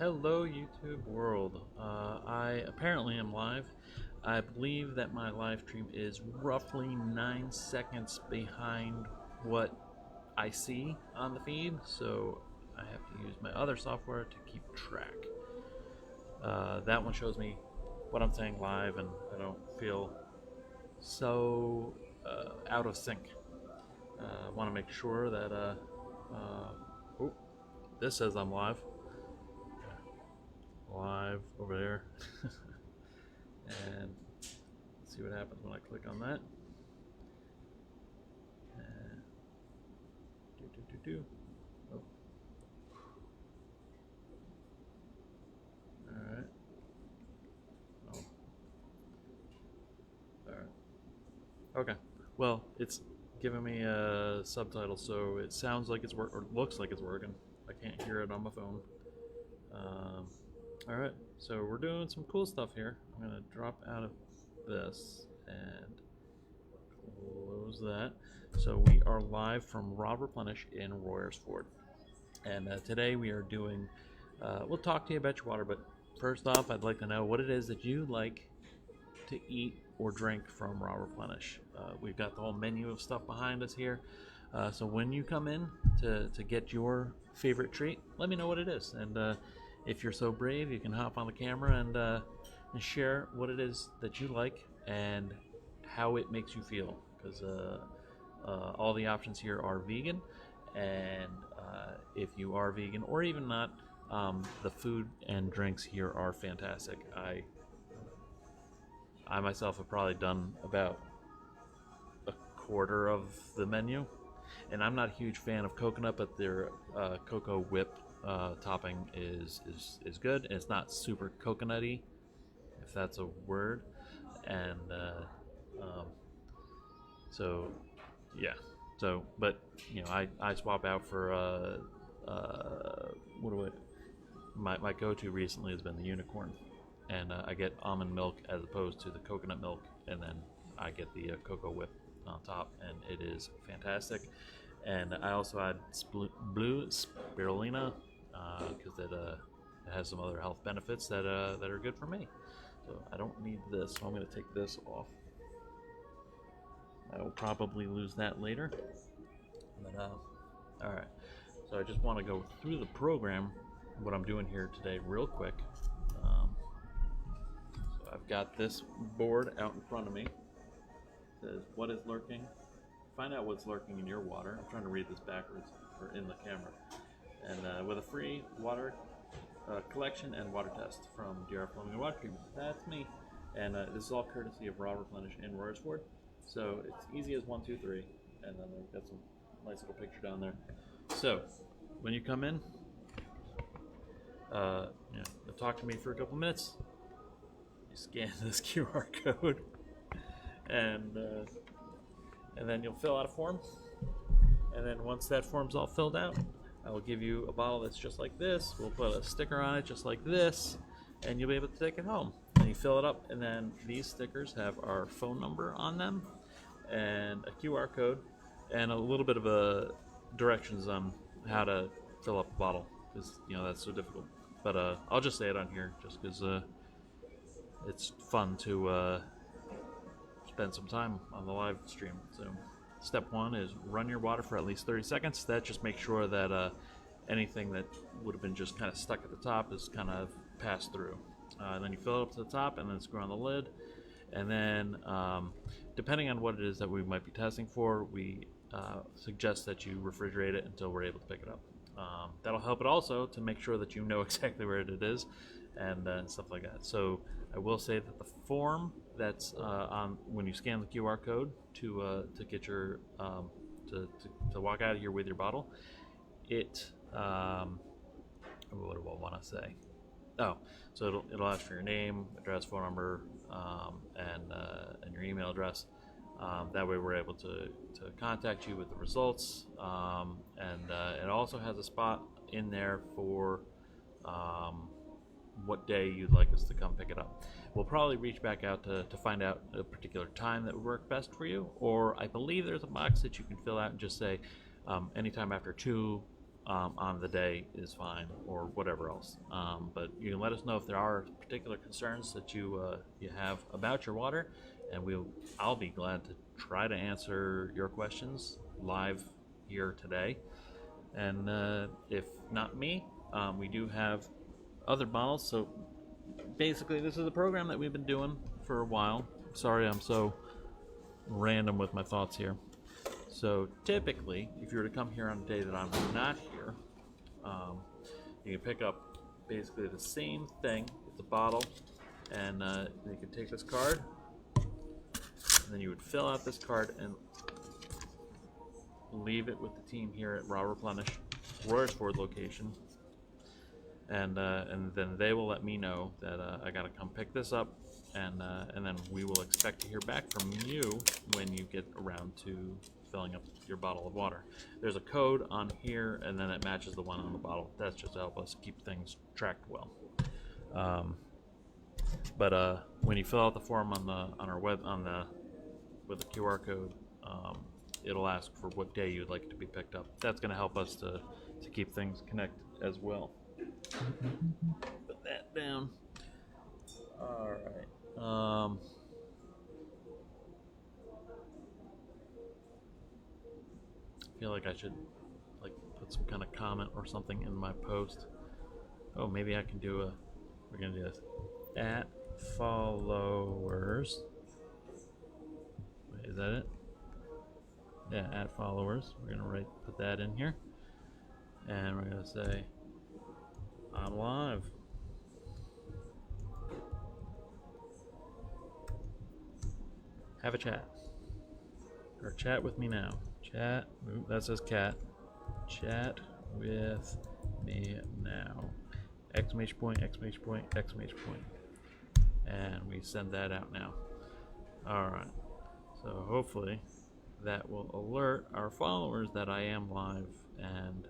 Hello, YouTube world. I apparently am live. I believe that my live stream is roughly 9 seconds behind what I see on the feed, so I have to use my other software to keep track. That one shows me what I'm saying live, and I don't feel so out of sync. I want to make sure that oh, this says I'm live over there. And let's see what happens when I click on that. And oh. All right. Oh. All right. Okay. Well, it's giving me a subtitle, so it sounds like it's working, or looks like it's working. I can't hear it on my phone. All right, so we're doing some cool stuff here. I'm gonna drop out of this and close that. So we are live from Raw Replenish in Royersford, and today we are doing. We'll talk to you about your water, but first off, I'd like to know what it is that you like to eat or drink from Raw Replenish. We've got the whole menu of stuff behind us here. So when you come in to get your favorite treat, let me know what it is. And if you're so brave, you can hop on the camera and share what it is that you like and how it makes you feel. Because all the options here are vegan, and if you are vegan or even not, the food and drinks here are fantastic. I myself have probably done about a quarter of the menu, and I'm not a huge fan of coconut, but their cocoa whip topping is good, and it's not super coconutty, if that's a word. And so yeah, so but you know, I swap out for my go-to recently has been the unicorn, and I get almond milk as opposed to the coconut milk, and then I get the cocoa whip on top, and it is fantastic. And I also add blue spirulina because it has some other health benefits that are good for me. So I don't need this, so I'm going to take this off. I will probably lose that later. But all right. So I just want to go through the program, what I'm doing here today, real quick. So I've got this board out in front of me. It says what is lurking. Find out what's lurking in your water. I'm trying to read this backwards for in the camera. And with a free water collection and water test from DR Plumbing and Water Treatment. That's me. And this is all courtesy of Raw Replenish in Royersford. So it's easy as 1, 2, 3. And then we've got some nice little picture down there. So when you come in, talk to me for a couple minutes. You scan this QR code, and then you'll fill out a form. And then once that form's all filled out, I will give you a bottle that's just like this. We'll put a sticker on it just like this, and you'll be able to take it home. And you fill it up, and then these stickers have our phone number on them, and a QR code, and a little bit of a directions on how to fill up a bottle, because that's so difficult. But I'll just say it on here, just because it's fun to spend some time on the live stream. So step 1 is run your water for at least 30 seconds. That just makes sure that anything that would have been just kind of stuck at the top is kind of passed through. And then you fill it up to the top, and then screw on the lid. And then depending on what it is that we might be testing for, we suggest that you refrigerate it until we're able to pick it up. That'll help it also to make sure that you know exactly where it is, and stuff like that. So I will say that the form that's on when you scan the QR code to get your to walk out of here with your bottle, what do I want to say? Oh, so it'll ask for your name, address, phone number, and your email address. That way we're able to contact you with the results, and it also has a spot in there for what day you'd like us to come pick it up. We'll probably reach back out to find out a particular time that would work best for you, or I believe there's a box that you can fill out and just say anytime after 2 on the day is fine, or whatever else. But you can let us know if there are particular concerns that you have about your water, and I'll be glad to try to answer your questions live here today. And if not me, we do have other bottles. So basically, this is a program that we've been doing for a while. Sorry, I'm so random with my thoughts here. So typically, if you were to come here on a day that I'm not here, um, you can pick up basically the same thing. It's a bottle, and you can take this card, and then you would fill out this card and leave it with the team here at Raw Replenish, Royersford location, and then they will let me know that I gotta come pick this up, and then we will expect to hear back from you when you get around to filling up your bottle of water. There's a code on here, and then it matches the one on the bottle. That's just to help us keep things tracked well. But when you fill out the form on our web with the QR code, it'll ask for what day you'd like it to be picked up. That's going to help us to keep things connected as well. Put that down. All right. I feel like I should put some kind of comment or something in my post. Oh, maybe I can do we're gonna do this at followers. Wait, is that it? Yeah, at followers. We're gonna put that in here, and we're gonna say I'm live. Have a chat, or chat with me now. Chat. Ooh, that says cat. Chat with me now. Exclamation point! Exclamation point! Exclamation point! And we send that out now. All right. So hopefully that will alert our followers that I am live, and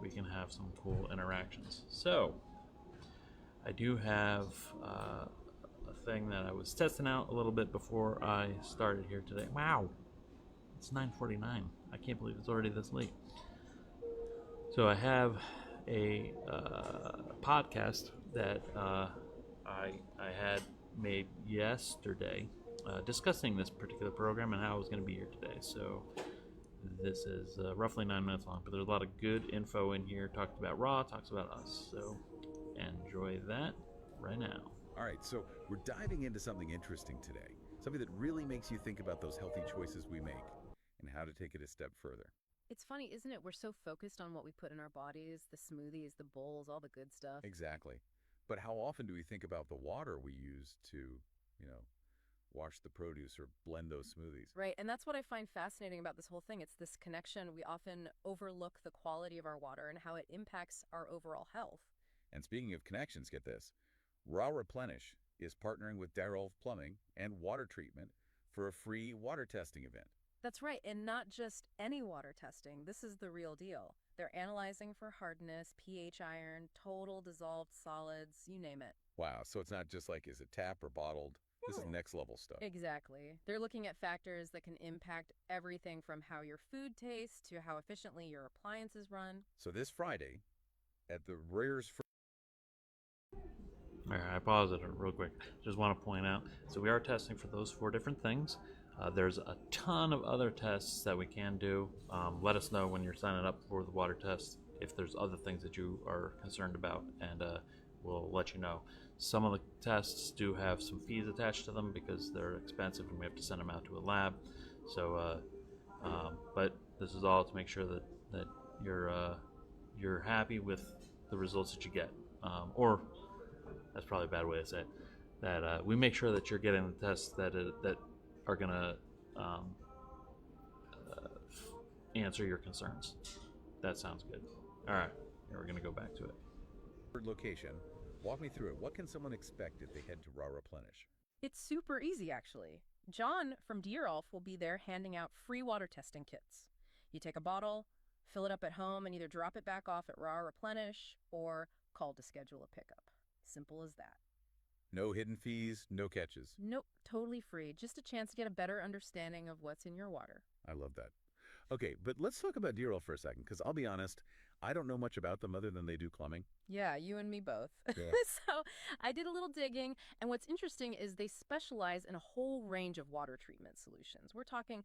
we can have some cool interactions. So I do have a thing that I was testing out a little bit before I started here today. Wow, it's 9:49. I can't believe it's already this late. So I have a podcast that I had made yesterday, discussing this particular program and how I was going to be here today. So this is roughly 9 minutes long, but there's a lot of good info in here. Talks about Raw, talks about us. So enjoy that right now. All right, so we're diving into something interesting today, something that really makes you think about those healthy choices we make and how to take it a step further. It's funny, isn't it? We're so focused on what we put in our bodies, the smoothies, the bowls, all the good stuff. Exactly. But how often do we think about the water we use to, wash the produce or blend those smoothies? Right, and that's what I find fascinating about this whole thing. It's this connection. We often overlook the quality of our water and how it impacts our overall health. And speaking of connections, get this. Raw Replenish is partnering with Darrell Plumbing and Water Treatment for a free water testing event. That's right, and not just any water testing. This is the real deal. They're analyzing for hardness, pH iron, total dissolved solids, you name it. Wow, so it's not just like, is it tap or bottled? This is next level stuff. Exactly. They're looking at factors that can impact everything from how your food tastes to how efficiently your appliances run. So this Friday at the Royersford. All right, I paused it real quick. Just want to point out, so we are testing for those 4 different things. There's a ton of other tests that we can do. Let us know when you're signing up for the water test if there's other things that you are concerned about, and we'll let you know. Some of the tests do have some fees attached to them because they're expensive and we have to send them out to a lab. So, but this is all to make sure that you're happy with the results that you get, or that's probably a bad way to say it. That we make sure that you're getting the tests that are going to answer your concerns. That sounds good. All right, we're going to go back to it. Location. Walk me through it. What can someone expect if they head to Raw Replenish? It's super easy, actually. John from Deerolf will be there handing out free water testing kits. You take a bottle, fill it up at home, and either drop it back off at Raw Replenish or call to schedule a pickup. Simple as that. No hidden fees, no catches. Nope, totally free. Just a chance to get a better understanding of what's in your water. I love that. Okay, but let's talk about Deerall for a second, because I'll be honest, I don't know much about them other than they do plumbing. Yeah, you and me both. Yeah. So I did a little digging, and what's interesting is they specialize in a whole range of water treatment solutions. We're talking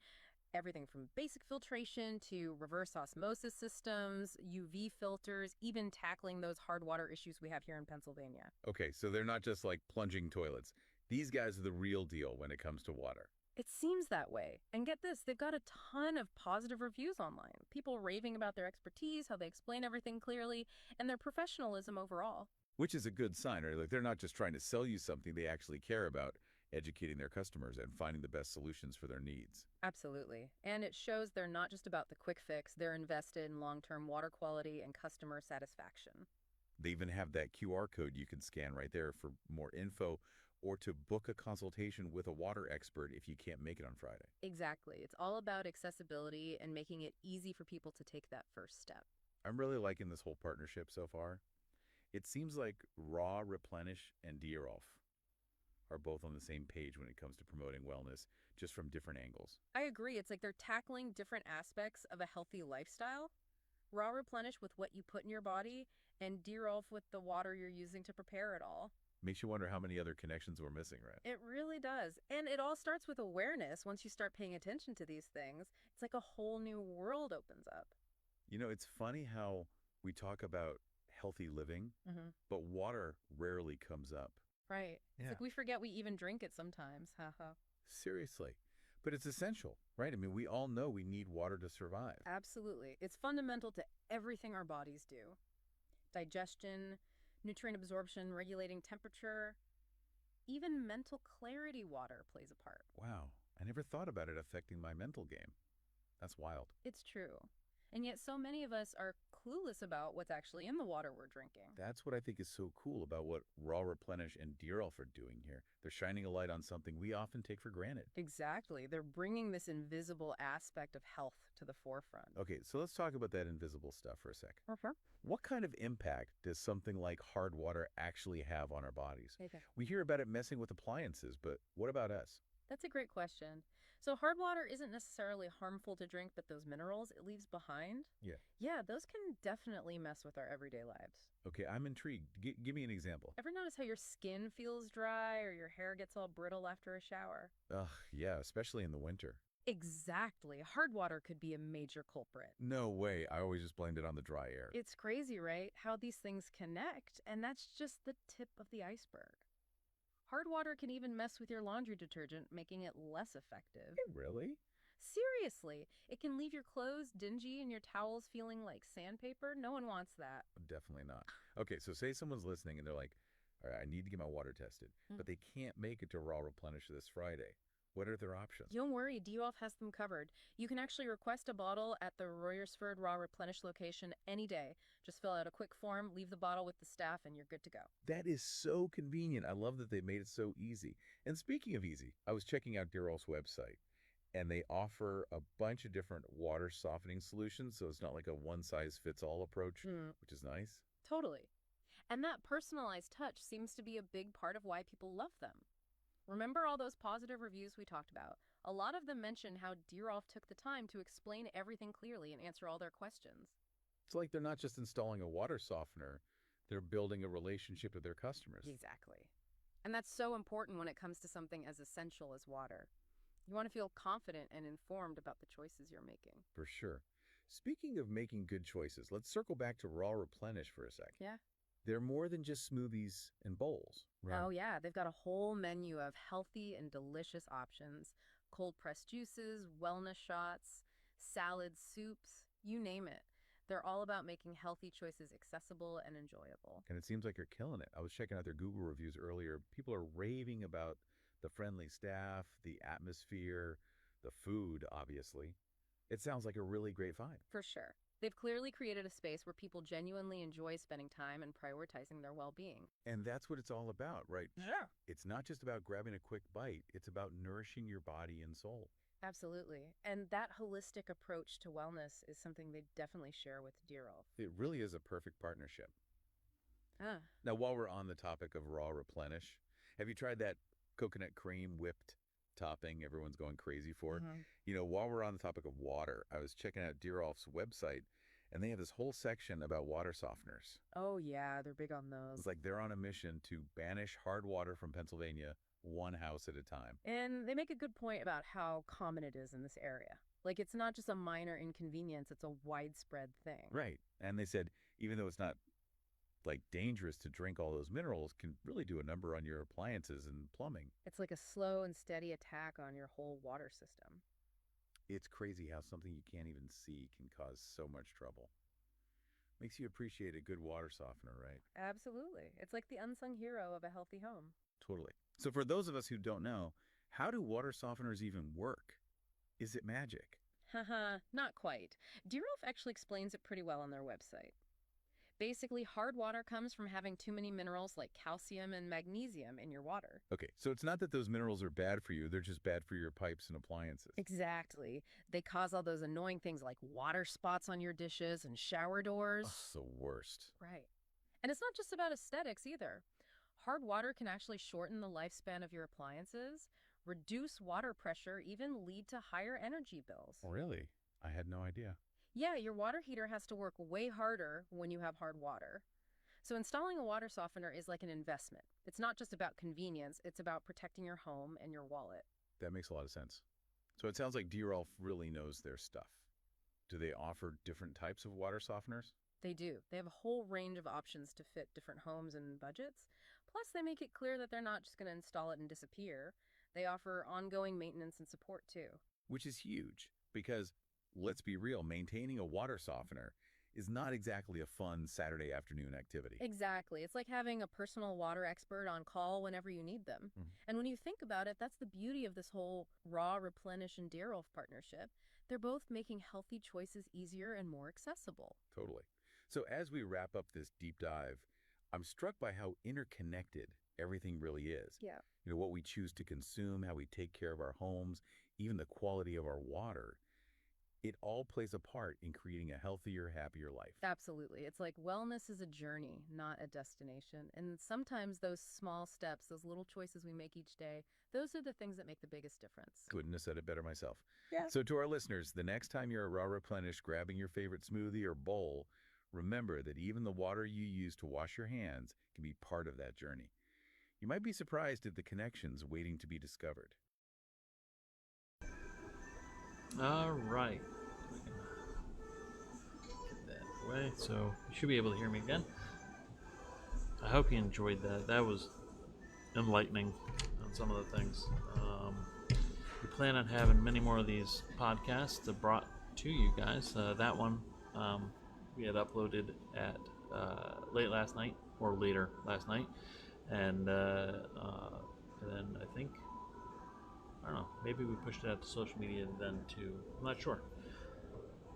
everything from basic filtration to reverse osmosis systems, UV filters, even tackling those hard water issues we have here in Pennsylvania. Okay, so they're not just like plunging toilets. These guys are the real deal when it comes to water. It seems that way. And get this, they've got a ton of positive reviews online. People raving about their expertise, how they explain everything clearly, and their professionalism overall. Which is a good sign, right? Like they're not just trying to sell you something, they actually care about educating their customers and finding the best solutions for their needs. Absolutely. And it shows they're not just about the quick fix, they're invested in long-term water quality and customer satisfaction. They even have that QR code you can scan right there for more info or to book a consultation with a water expert if you can't make it on Friday. Exactly. It's all about accessibility and making it easy for people to take that first step. I'm really liking this whole partnership so far. It seems like Raw Replenish and Deerolf are both on the same page when it comes to promoting wellness, just from different angles. I agree. It's like they're tackling different aspects of a healthy lifestyle. Raw Replenish with what you put in your body, and Deerolf with the water you're using to prepare it all. Makes you wonder how many other connections we're missing, right? It really does. And it all starts with awareness. Once you start paying attention to these things, it's like a whole new world opens up. You know, it's funny how we talk about healthy living, but water rarely comes up. Right. Yeah. It's like we forget we even drink it sometimes. Haha. Seriously. But it's essential, right? I mean, we all know we need water to survive. Absolutely. It's fundamental to everything our bodies do. Digestion, nutrient absorption, regulating temperature, even mental clarity water plays a part. Wow. I never thought about it affecting my mental game. That's wild. It's true. And yet so many of us are clueless about what's actually in the water we're drinking. That's what I think is so cool about what Raw Replenish and Deerolf are doing here. They're shining a light on something we often take for granted. Exactly. They're bringing this invisible aspect of health to the forefront. Okay, so let's talk about that invisible stuff for a sec. Uh-huh. What kind of impact does something like hard water actually have on our bodies? Okay. We hear about it messing with appliances, but what about us? That's a great question. So hard water isn't necessarily harmful to drink, but those minerals it leaves behind, yeah, those can definitely mess with our everyday lives. Okay, I'm intrigued. Give me an example. Ever notice how your skin feels dry or your hair gets all brittle after a shower? Ugh, yeah, especially in the winter. Exactly. Hard water could be a major culprit. No way. I always just blamed it on the dry air. It's crazy, right? How these things connect, and that's just the tip of the iceberg. Hard water can even mess with your laundry detergent, making it less effective. Really? Seriously, it can leave your clothes dingy and your towels feeling like sandpaper. No one wants that. Definitely not. Okay, so say someone's listening and they're like, all right, I need to get my water tested, but they can't make it to Raw Replenish this Friday. What are their options? Don't worry, Deerolf has them covered. You can actually request a bottle at the Royersford Raw Replenish location any day. Just fill out a quick form, leave the bottle with the staff, and you're good to go. That is so convenient. I love that they made it so easy. And speaking of easy, I was checking out Deerolf's website, and they offer a bunch of different water softening solutions, so it's not like a one-size-fits-all approach, which is nice. Totally. And that personalized touch seems to be a big part of why people love them. Remember all those positive reviews we talked about? A lot of them mention how Deerolf took the time to explain everything clearly and answer all their questions. It's like they're not just installing a water softener, they're building a relationship with their customers. Exactly. And that's so important when it comes to something as essential as water. You want to feel confident and informed about the choices you're making. For sure. Speaking of making good choices, let's circle back to Raw Replenish for a sec. Yeah. They're more than just smoothies and bowls. Right. Oh, yeah. They've got a whole menu of healthy and delicious options. Cold-pressed juices, wellness shots, salads, soups, you name it. They're all about making healthy choices accessible and enjoyable. And it seems like you're killing it. I was checking out their Google reviews earlier. People are raving about the friendly staff, the atmosphere, the food, obviously. It sounds like a really great find. For sure. They've clearly created a space where people genuinely enjoy spending time and prioritizing their well-being. And that's what it's all about, right? Yeah. It's not just about grabbing a quick bite. It's about nourishing your body and soul. Absolutely. And that holistic approach to wellness is something they definitely share with Deerolf. It really is a perfect partnership. Ah. Now, while we're on the topic of Raw Replenish, have you tried that coconut cream whipped topping everyone's going crazy for. Mhm. You know, while we're on the topic of water, I was checking out Deerolf's website, and they have this whole section about water softeners. Oh, yeah, they're big on It's those. like they're on a mission to banish hard water from Pennsylvania one house at a time. And they make a good point about how common it is in this area. Like, it's not just a minor inconvenience, it's a widespread thing. Right. And they said, even though it's not like dangerous to drink all those minerals, can really do a number on your appliances and plumbing. It's like a slow and steady attack on your whole water system. It's crazy how something you can't even see can cause so much trouble. Makes you appreciate a good water softener, right? Absolutely. It's like the unsung hero of a healthy home. Totally. So for those of us who don't know, how do water softeners even work? Is it magic? Haha, not quite. Deerolf actually explains it pretty well on their website. Basically, hard water comes from having too many minerals like calcium and magnesium in your water. Okay, so it's not that those minerals are bad for you, they're just bad for your pipes and appliances. Exactly. They cause all those annoying things like water spots on your dishes and shower doors. Oh, the worst. Right. And it's not just about aesthetics either. Hard water can actually shorten the lifespan of your appliances, reduce water pressure, even lead to higher energy bills. Really? I had no idea. Yeah, your water heater has to work way harder when you have hard water. So installing a water softener is like an investment. It's not just about convenience, it's about protecting your home and your wallet. That makes a lot of sense. So it sounds like Deerolf really knows their stuff. Do they offer different types of water softeners? They do. They have a whole range of options to fit different homes and budgets. Plus, they make it clear that they're not just going to install it and disappear. They offer ongoing maintenance and support too. Which is huge because, let's be real, maintaining a water softener is not exactly a fun Saturday afternoon activity. Exactly. It's like having a personal water expert on call whenever you need them. Mhm. And when you think about it, that's the beauty of this whole Raw Replenish and Deerolf partnership. They're both making healthy choices easier and more accessible. Totally. So as we wrap up this deep dive, I'm struck by how interconnected everything really is. Yeah. You know, what we choose to consume, how we take care of our homes, even the quality of our water. It all plays a part in creating a healthier, happier life. Absolutely. It's like wellness is a journey, not a destination. And sometimes those small steps, those little choices we make each day, those are the things that make the biggest difference. Couldn't have said it better myself. Yeah. So to our listeners, the next time you're at Raw Replenish grabbing your favorite smoothie or bowl, remember that even the water you use to wash your hands can be part of that journey. You might be surprised at the connections waiting to be discovered. All right. Get that away. So you should be able to hear me again. I hope you enjoyed that. That was enlightening on some of the things. We plan on having many more of these podcasts brought to you guys. That one we had uploaded at late last night or later last night, and then I think, I don't know, maybe we pushed it out to social media then too. I'm not sure.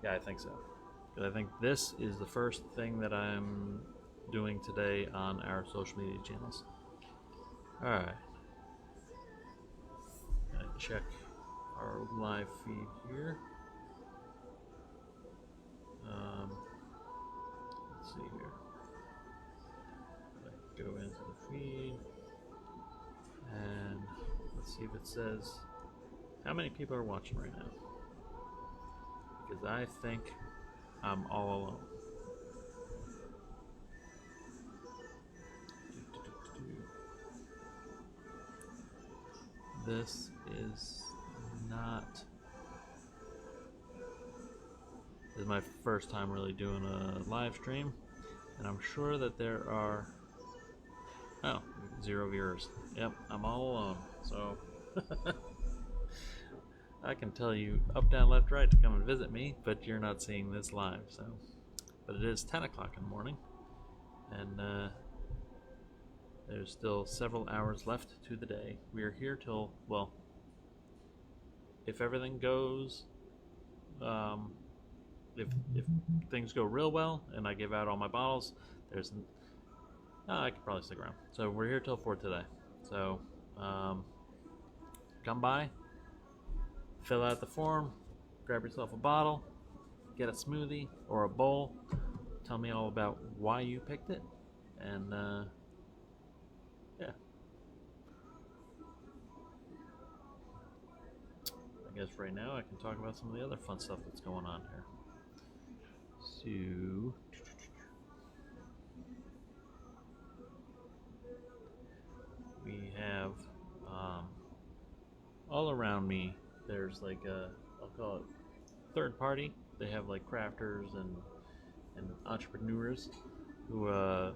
Yeah, I think so. Because I think this is the first thing that I'm doing today on our social media channels. Alright. Gonna check our live feed here. Let's see here. Go into the feed. And let's see if it says how many people are watching right now. Because I think I'm all alone. This is not. This is my first time really doing a live stream, and I'm sure that there are. Oh, 0 viewers. Yep, I'm all alone. So I can tell you up, down, left, right to come and visit me, but you're not seeing this live. So, but it is 10 o'clock in the morning, and there's still several hours left to the day. We are here till, well, if everything goes, if things go real well and I give out all my bottles, I could probably stick around. So we're here till 4 today. So come by, fill out the form, grab yourself a bottle, get a smoothie or a bowl, tell me all about why you picked it, and yeah. guess right now I can talk about some of the other fun stuff that's going on here. So, we have all around me. There's like I'll call it third party. They have like crafters and entrepreneurs who are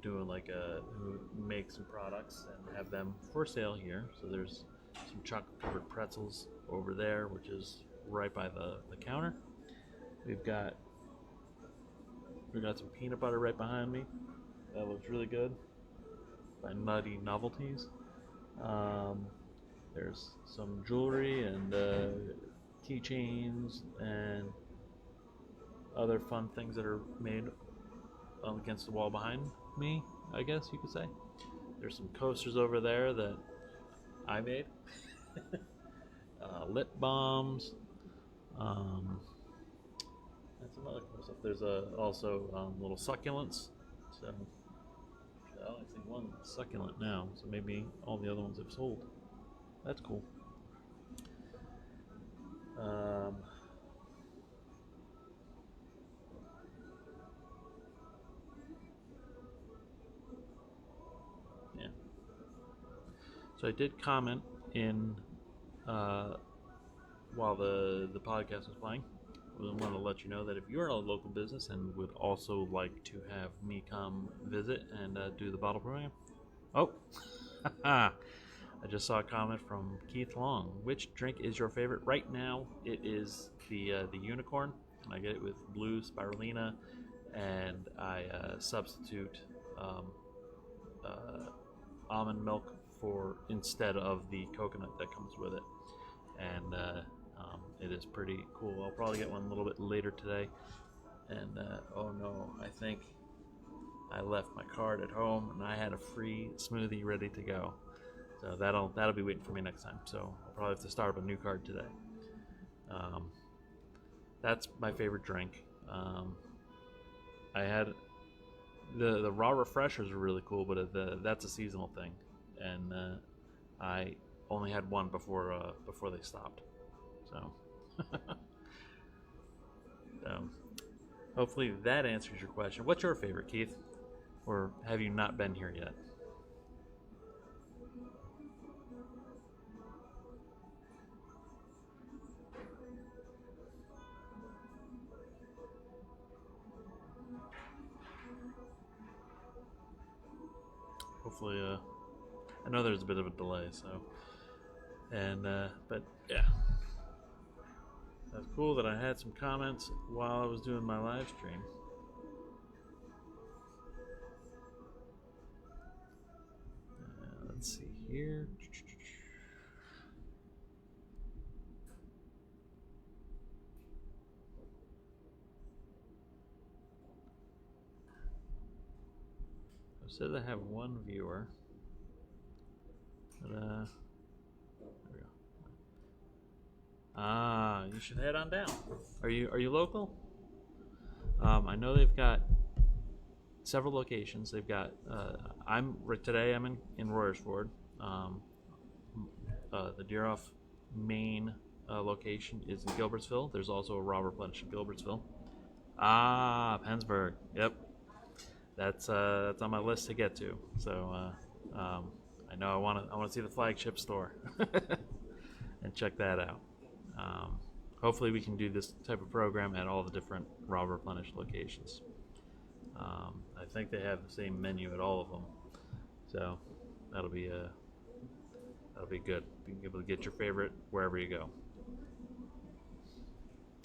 doing like who make some products and have them for sale here. So there's some chocolate covered pretzels over there, which is right by the counter. We've got some peanut butter right behind me. That looks really good. By Nutty Novelties. There's some jewelry and keychains and other fun things that are made against the wall behind me, I guess you could say. There's some coasters over there that I made. Lip balms. And some other cool stuff. There's also little succulents. So I only see one succulent now, so maybe all the other ones have sold. That's cool. Yeah. So I did comment in while the podcast was playing. I want to let you know that if you're a local business and would also like to have me come visit and do the bottle program. Oh, I just saw a comment from Keith Long. Which drink is your favorite? Right now, it is the unicorn. I get it with blue spirulina, and I substitute almond milk for instead of the coconut that comes with it, and it is pretty cool. I'll probably get one a little bit later today. And oh no, I think I left my card at home, and I had a free smoothie ready to go. So that'll be waiting for me next time. So I'll probably have to start up a new card today. That's my favorite drink. I had the raw refreshers are really cool, but that's a seasonal thing, and I only had one before they stopped. So, hopefully that answers your question. What's your favorite, Keith? Or have you not been here yet? Hopefully, I know there's a bit of a delay, so, and but yeah, that's cool that I had some comments while I was doing my live stream. Let's see here. It says I have one viewer, but there we go. You should head on down. Are you local? I know they've got several locations. They've got today I'm in Royersford. The Deer Off main location is in Gilbertsville. There's also a Raw Replenish in Gilbertsville. Pennsburg. Yep. That's on my list to get to. So I know I want to see the flagship store and check that out. Hopefully we can do this type of program at all the different Raw Replenish locations. I think they have the same menu at all of them, so that'll be good. Being able to get your favorite wherever you go.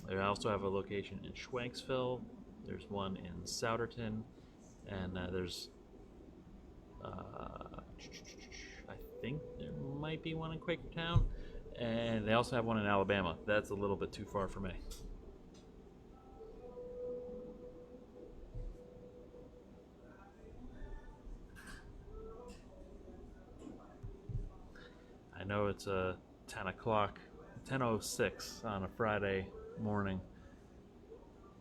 They also have a location in Schwanksville. There's one in Souderton. And there's, I think there might be one in Quakertown, and they also have one in Alabama. That's a little bit too far for me. I know it's 10 o'clock, 10:06 on a Friday morning.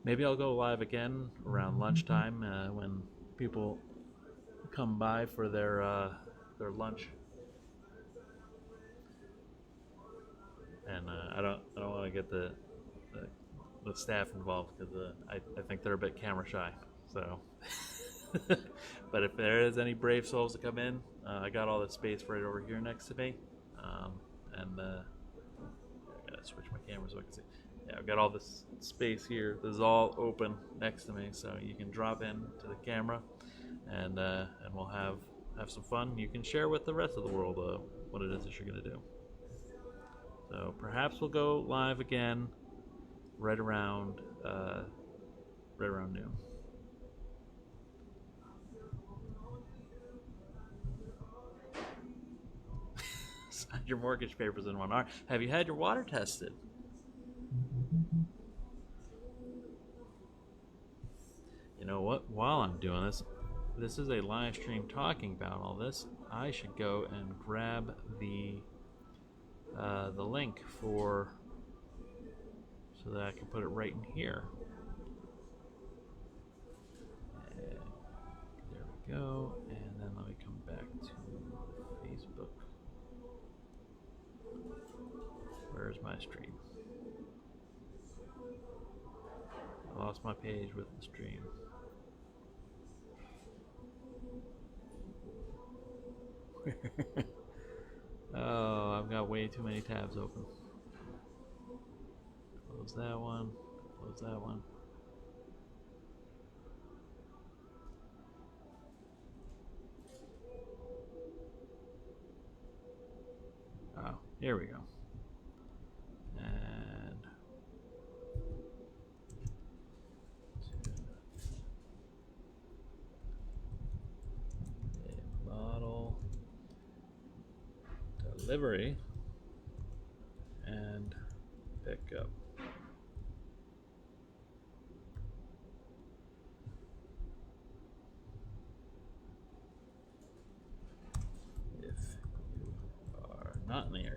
Maybe I'll go live again around lunchtime when people come by for their lunch. And get the staff involved because I think they're a bit camera shy. So, but if there is any brave souls to come in, I got all the space right over here next to me, and I gotta switch my camera so I can see. Yeah, I've got all this space here. This is all open next to me, so you can drop in to the camera, and we'll have some fun. You can share with the rest of the world what it is that you're gonna do. So perhaps we'll go live again right around noon. Sign your mortgage papers in 1 hour. Have you had your water tested? You know what? While I'm doing this is a live stream talking about all this. I should go and grab the link so that I can put it right in here. And there we go. And then let me come back to Facebook. Where's my stream? I lost my page with the stream. Oh, I've got way too many tabs open. Close that one. Close that one. Oh, here we go. And a bottle delivery and pick up. If you are not in the area.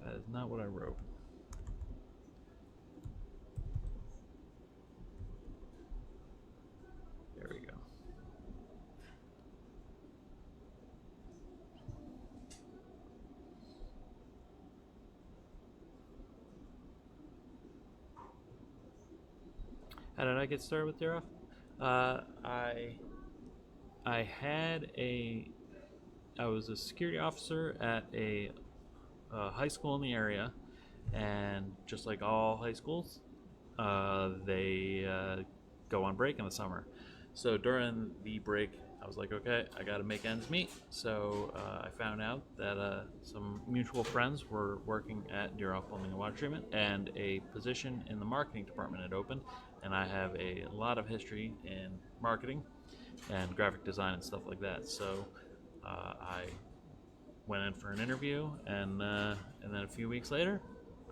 That is not what I wrote. There we go. How did I get started with Daroff? I was a security officer at a high school in the area, and just like all high schools, they go on break in the summer. So during the break, I was like, okay, I got to make ends meet. So I found out that some mutual friends were working at Deeroff Plumbing and Water Treatment, and a position in the marketing department had opened. And I have a lot of history in marketing and graphic design and stuff like that. So I went in for an interview, and then a few weeks later,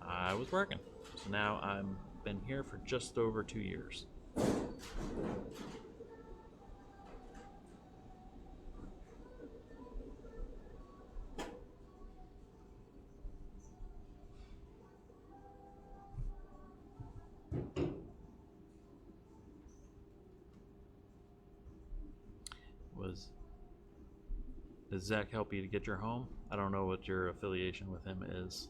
I was working. So now I've been here for just over 2 years. Does Zach help you to get your home? I don't know what your affiliation with him is.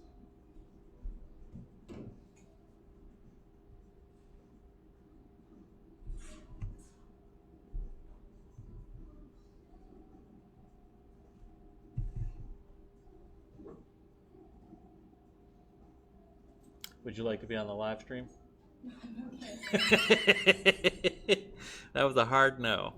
Would you like to be on the live stream? Okay. That was a hard no.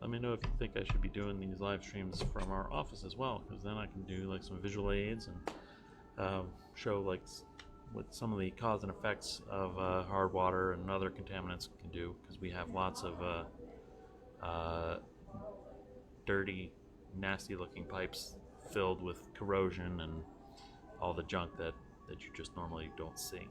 Let me know if you think I should be doing these live streams from our office as well, because then I can do like some visual aids and show like what some of the cause and effects of hard water and other contaminants can do, because we have lots of dirty, nasty looking pipes filled with corrosion and all the junk that you just normally don't see.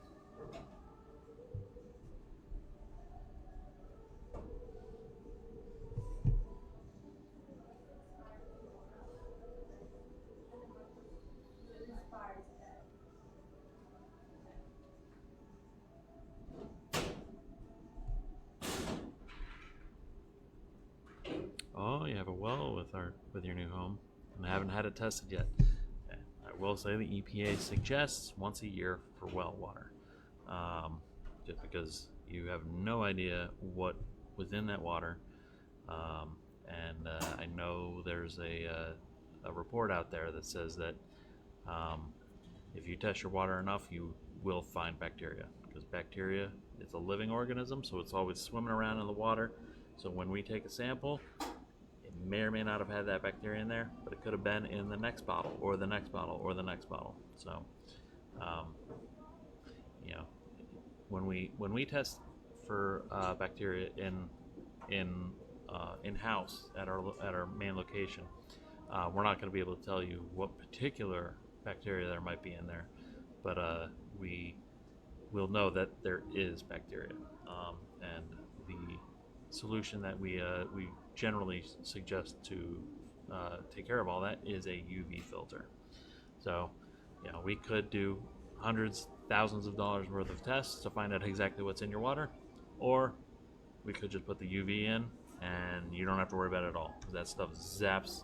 Oh, you have a well with your new home, and I haven't had it tested yet. I will say the EPA suggests once a year for well water, just because you have no idea what was in that water. And I know there's a report out there that says that if you test your water enough, you will find bacteria, because bacteria is a living organism, so it's always swimming around in the water. So when we take a sample, it may or may not have had that bacteria in there, but it could have been in the next bottle or the next bottle or the next bottle. So, you know, when we test for bacteria in house at our main location, we're not going to be able to tell you what particular bacteria there might be in there, but we will know that there is bacteria, and the solution that we generally suggest to take care of all that is a UV filter. So, you know, we could do hundreds, thousands of dollars worth of tests to find out exactly what's in your water, or we could just put the UV in and you don't have to worry about it at all, because that stuff zaps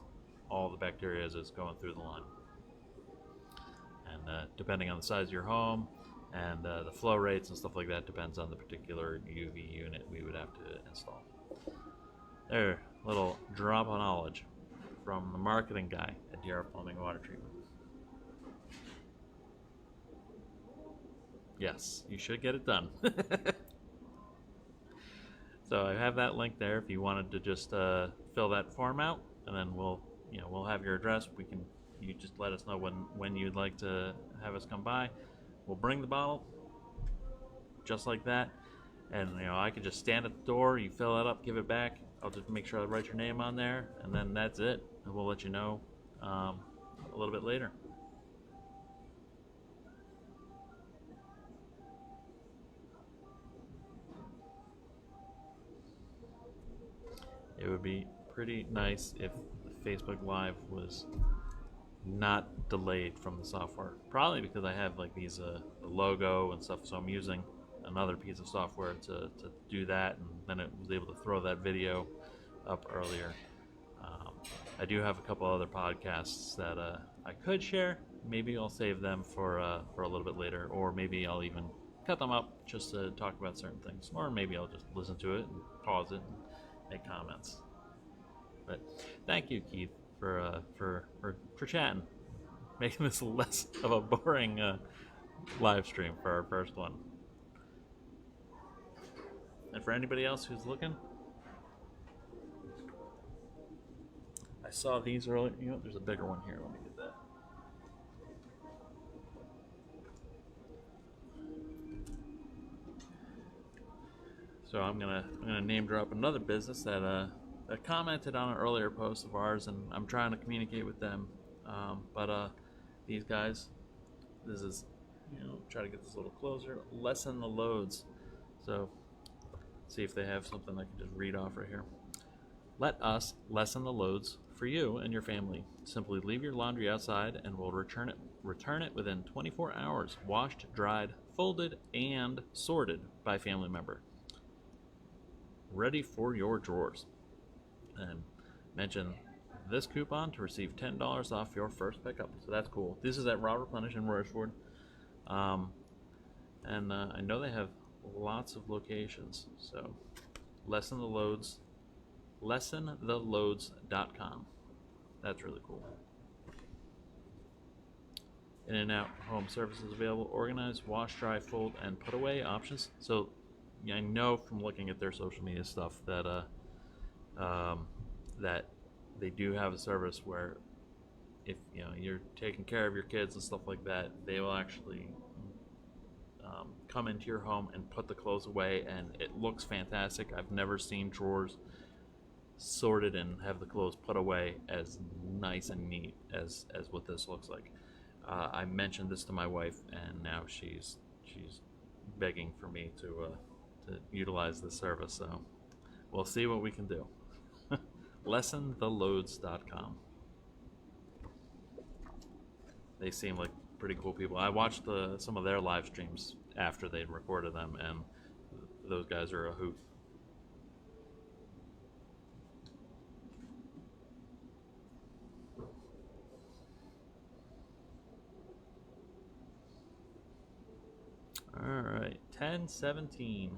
all the bacteria as it's going through the line. And depending on the size of your home and the flow rates and stuff like that, depends on the particular UV unit we would have to install. There, little drop of knowledge from the marketing guy at DR Plumbing Water Treatment. Yes, you should get it done. So I have that link there if you wanted to just fill that form out, and then we'll have your address. You just let us know when you'd like to have us come by. We'll bring the bottle just like that, and I could just stand at the door. You fill it up, give it back. I'll just make sure I write your name on there, and then that's it. And we'll let you know a little bit later. It would be pretty nice if Facebook Live was not delayed from the software. Probably because I have like these the logo and stuff, so I'm using another piece of software to do that, and then it was able to throw that video up earlier. I do have a couple other podcasts that I could share. Maybe I'll save them for a little bit later, or maybe I'll even cut them up just to talk about certain things, or maybe I'll just listen to it and pause it and make comments. But thank you, Keith, for chatting, making this less of a boring live stream for our first one. And for anybody else who's looking, I saw these earlier. There's a bigger one here. Let me get that. So I'm gonna name drop another business that commented on an earlier post of ours, and I'm trying to communicate with them. But these guys, this is, try to get this a little closer. Lessen the loads. So see if they have something I can just read off right here. Let us lessen the loads for you and your family. Simply leave your laundry outside and we'll return it within 24 hours, washed, dried, folded, and sorted by family member. Ready for your drawers. And mention this coupon to receive $10 off your first pickup. So that's cool. This is at Raw Replenish in Royersford. And I know they have lots of locations. So lessentheloads.com. That's really cool. In and out home services available, organize, wash, dry, fold, and put away options. So I know from looking at their social media stuff that that they do have a service where if you're taking care of your kids and stuff like that, they will actually come into your home and put the clothes away, and it looks fantastic. I've never seen drawers sorted and have the clothes put away as nice and neat as what this looks like. I mentioned this to my wife, and now she's begging for me to utilize this service. So we'll see what we can do. LessonTheLoads.com. They seem like pretty cool people. I watched some of their live streams after they'd recorded them, and those guys are a hoot. All right, 10:17.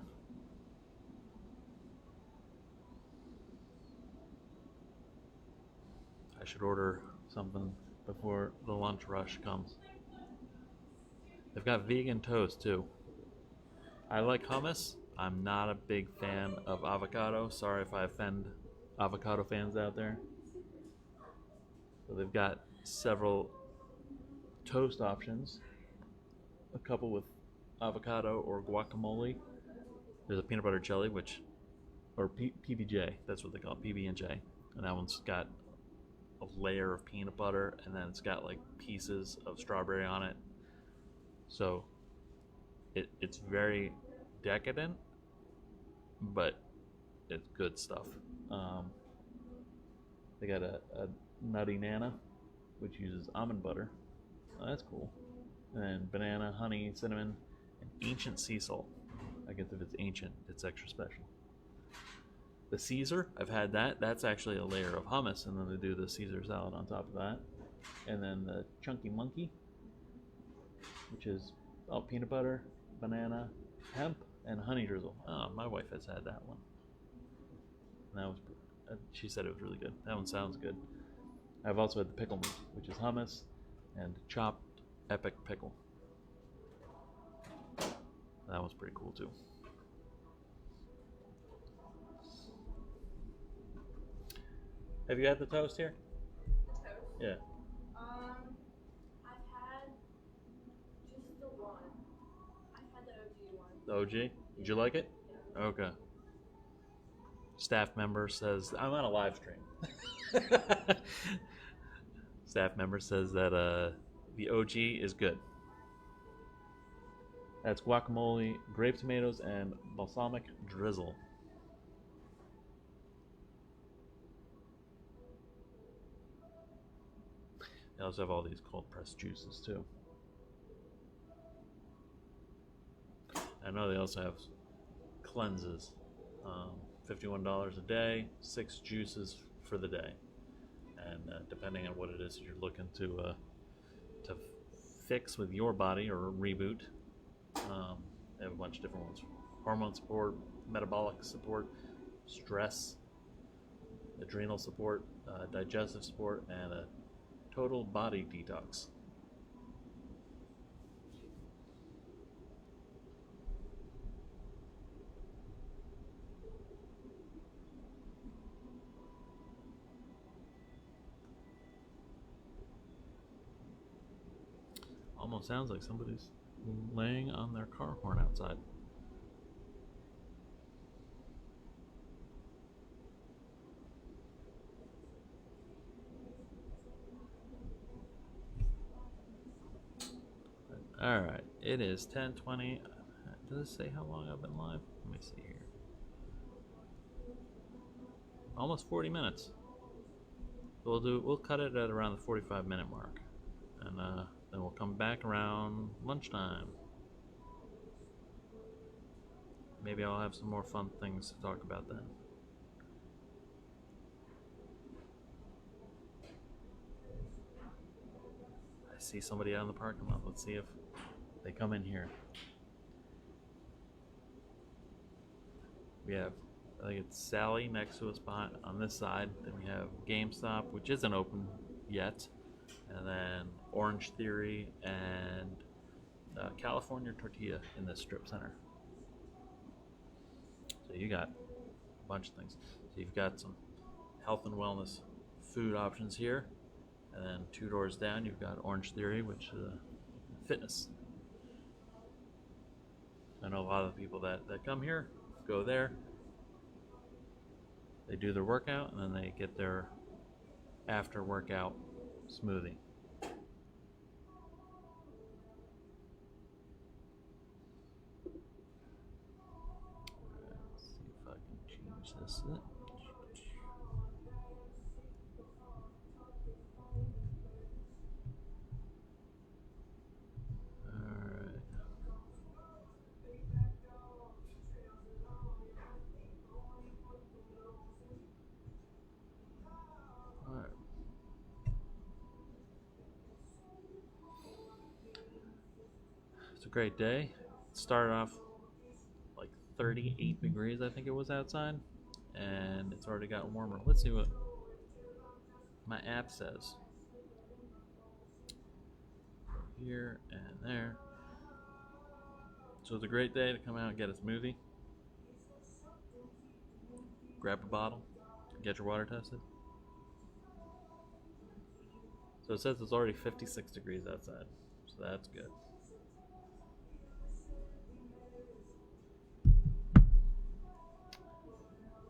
I should order something before the lunch rush comes. They've got vegan toast too. I like hummus. I'm not a big fan of avocado. Sorry if I offend avocado fans out there. So they've got several toast options. A couple with avocado or guacamole. There's a peanut butter jelly, or PBJ, that's what they call it, PB&J. And that one's got a layer of peanut butter, and then it's got like pieces of strawberry on it. So it's very decadent, but it's good stuff. They got a Nutty Nana, which uses almond butter. Oh, that's cool. And then banana, honey, cinnamon, and ancient sea salt. I guess if it's ancient, it's extra special. The Caesar, I've had that. That's actually a layer of hummus, and then they do the Caesar salad on top of that. And then the Chunky Monkey, which is peanut butter, banana, hemp, and honey drizzle. Oh, my wife has had that one. And that was, she said it was really good. That one sounds good. I've also had the pickle meat, which is hummus and chopped epic pickle. That one's pretty cool too. Have you had the toast here? Toast? Yeah. I've had just the one. I've had the OG one. The OG? Did you like it? Yeah. Okay. Staff member says, I'm on a live stream. Staff member says that the OG is good. That's guacamole, grape tomatoes, and balsamic drizzle. They also have all these cold pressed juices too. I know they also have cleanses. $51 a day, 6 juices for the day. And depending on what it is you're looking to fix with your body or reboot, they have a bunch of different ones. Hormone support, metabolic support, stress, adrenal support, digestive support, and a total body detox. Almost sounds like somebody's laying on their car horn outside. Alright, it is 10:20. Does it say how long I've been live? Let me see here. Almost 40 minutes. We'll cut it at around the 45-minute mark. And then we'll come back around lunchtime. Maybe I'll have some more fun things to talk about then. I see somebody out in the parking lot. Let's see if they come in here. We have, I think it's Sally next to us on this side. Then we have GameStop, which isn't open yet. And then Orange Theory and California Tortilla in this strip center. So you got a bunch of things. So you've got some health and wellness food options here. And then 2 doors down, you've got Orange Theory, which is fitness. I know a lot of the people that come here go there. They do their workout, and then they get their after workout smoothie. This is it. Alright. Alright. It's a great day. It started off like 38 degrees, I think it was outside, and it's already gotten warmer. Let's see what my app says. Here and there. So it's a great day to come out and get a smoothie, grab a bottle, get your water tested. So it says it's already 56 degrees outside, so that's good.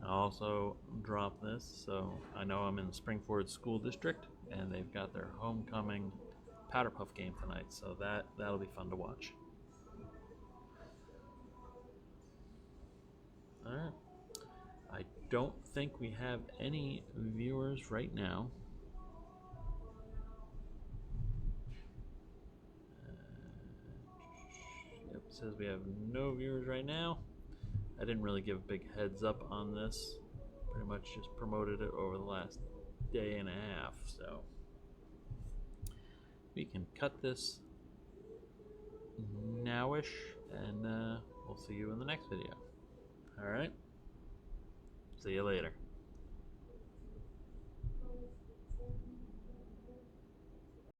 I also dropped this, so I know I'm in the Springford School District, and they've got their homecoming Powder Puff game tonight, so that'll be fun to watch. Alright. I don't think we have any viewers right now. Yep, it says we have no viewers right now. I didn't really give a big heads up on this. Pretty much just promoted it over the last day and a half, so we can cut this nowish, and we'll see you in the next video. Alright? See you later.